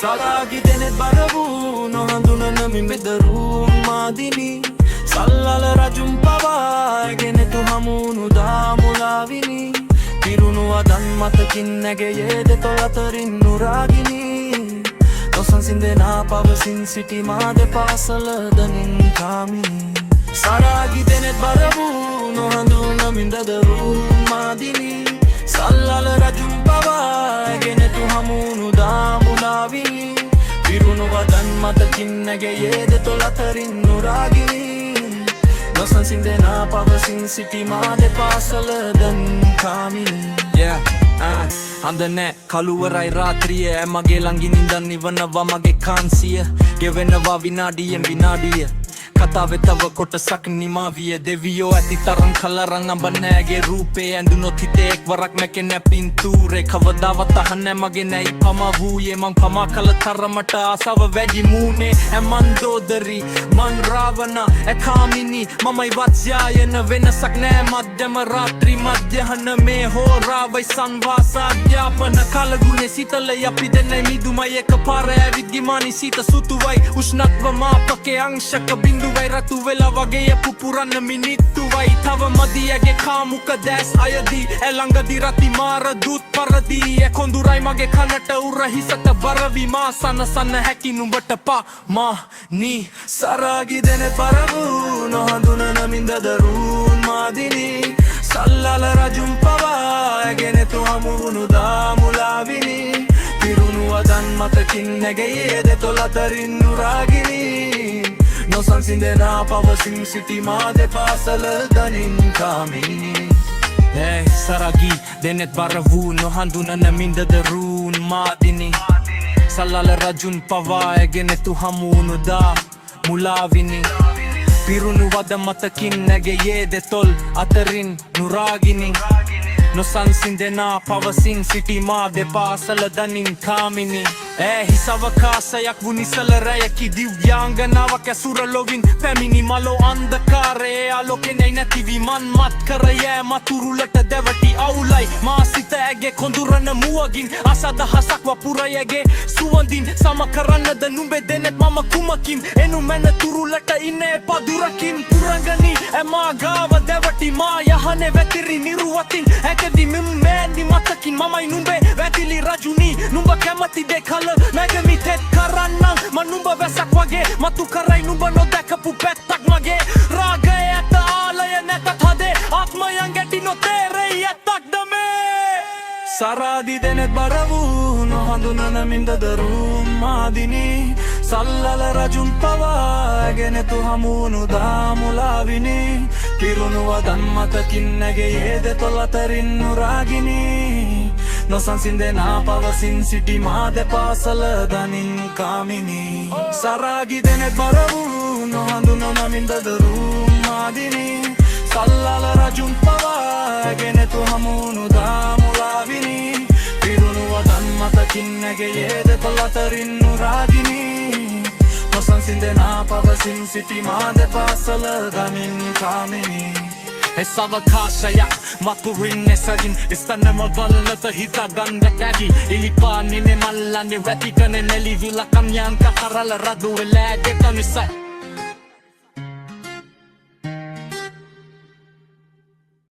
සරාගි දෙනෙත් බරවූ නොහඳුනන මිබෙදරුන් මාදිනි සල්ලල රජුම් පවාගෙන තුහමුණු දාමුලාවිනි පිරුණු අදන් මතකින් නැගෙයේ දෙතොල් අතරින් නුරාගිනි නොසන්සින්දෙනා පවසින් සිටි මා දෙපාසල දනින් කාමිනි සරාගි දෙනෙත් බරවූ නොහඳුනන මිබෙදරුන් මාදිනි සල්ලල රජුම් පවාගෙන තුහමුණු දාමුලාවිනි පිරුණු වදන් මතකින් නැගෙයේ දෙතොල් අතරින් නුරාගිනි නොසන්සින්දෙනා පවසින් සිටි මා දෙපාසල දනින් කාමිනි අඳ නෑ කළුවරයි රාත්‍රිය මගේ ළඟින් ඉඳන් නිවනවා මගේ කාන්සිය ගෙවෙනවා විනාඩියෙන් විනාඩිය කතාවේ තව කොටසක් නිමාවිය දෙවියෝ ඇති තරම් කලරන් අඹ නෑගේ රූපේ ඇඳුනොත් හිතේ එක්වරක් නැකෙන පින්තූරේ කවදාවත් අහන්නේ මගේ නැයි පමා වූයේ මං පමා කළ තරමට ආසාව වැඩි මූනේ මන් දෝදරි මන් රාවණ කාමිනී මමයි වත්ස්යායන වෙනසක් නෑ මධ්‍යම රාත්‍රී මධ්‍යහන මේ හෝරාවයි සංවාස අධ්‍යාපන කලගුණේ සිතලයි අපි දෙන්නයි මිදුමයි එකපාර ඇවිත් ගිමානි සීත සුතුවයි උෂ්ණත්ව මාපකේ අංශක බිඳු රතු වෙලා වගේ පුපුරන්න මිනිත්තුවයි තව මදියගේ කාමුක දැස් අයදී එළඟදි රති මාර දුත් පරදී කොඳුරයි මගේ කනට උර හිසට බරවි මා සනසන්න හැකි නුඹට පා නී සරාගි දෙනෙත් බරවූ නොහඳුනන මින්දදරුන් මාදිනි සල්ලල රජුම් පවාගෙන තුහමුණු දාමුලාවිනි පිරුණු වදන් මතකින් නැගෙයේ දෙතොල් අතරින් නුරාගිනි නොසන්සින්දෙනා පවසින් සිටි මා දෙපාසල දනින් කාමිනි සරාගි දෙනෙත් බරවූ නොහඳුනන මින්දදරුන් මාදිනි සල්ලල රජුන් පවාගෙන තුහමුණු දාමුලාවිනි පිරුණු වද මතකින් නැගෙයේ දෙතොල් අතරින් නුරාගිනි නොසන්සින්දෙනා පවසින් සිටි මා දෙපාසල දනින් කාමිනි හිසවකාසයක් වුනිසල රැයකි දිව්‍යාංගනාවක් ඇසුර ලොවින් පැමිණි මලෝ අන්ධකාරයේ ආලෝකෙනයි නැතිවි මන් මත් කර යෑම තුරුලට දැවටි අවුලයි මා සිත ඇගේ කොඳුරන මුවගින් අසදහසක් වපුරයගේ සුවඳින් සම කරන්නද නුඹේ දෙනෙත් මම කුමකින් එනු මැන තුරුලට ඉන්න එපා දුරකින් පුරංගනී මා ගාව දැවටි මා යහනේ වැතිරි නිරුවතින් ඇකදි මෙම මෑන්දි මතකින් මමයි නුඹේ වැතිලි රජුනී නුඹ කැමති දෙකල නැගමි තෙත් කරන්නම් මනුඹ වැසක් වගේ මතු කරයි නුඹ නොදැකපු පැත්තක් මගේ රාගය ඇත ආලය නැතත් හදේ ආත්මයන් ගැටි නොතේරෙයි ඇත්තක්ද මේ සරාදි දෙනෙත් බරවූ නොහඳුනන මින්දදරුන් මාදිනි සල්ලල රජුන් පවාගෙන තුහමුණු දාමුලාවිනි පිරුණු වදන් මතකින් නැගෙයේ දෙතොල් අතරින් නුරාගිනි නොසන්සින්දෙනා පවසින් සිටි මා දෙපාසල දනින් කාමිනි සරාගි දෙනෙත් බරවූ නොහඳුනන මින්දදරුන් මාදිනි සල්ලල රජුන් පවාගෙන තුහමුණු දාමුලාවිනි පිරුණු වදන් මතකින් නැගෙයේ දෙතොල් අතරින් නුරාගිනි නොසන්සින්දෙනා පවසින් සිටි මා දෙපාසල දනින් කාමිනි සවකාශයක් මතුරින් එසරින් ස්තනම බලනත හිතගන්න කැඩි ඉලිපානිනේ මල්ලන්නේ වැතිකනේ නෙලිවිලකම් යන්ක කරල රදු වෙලෑගෙත නිසයි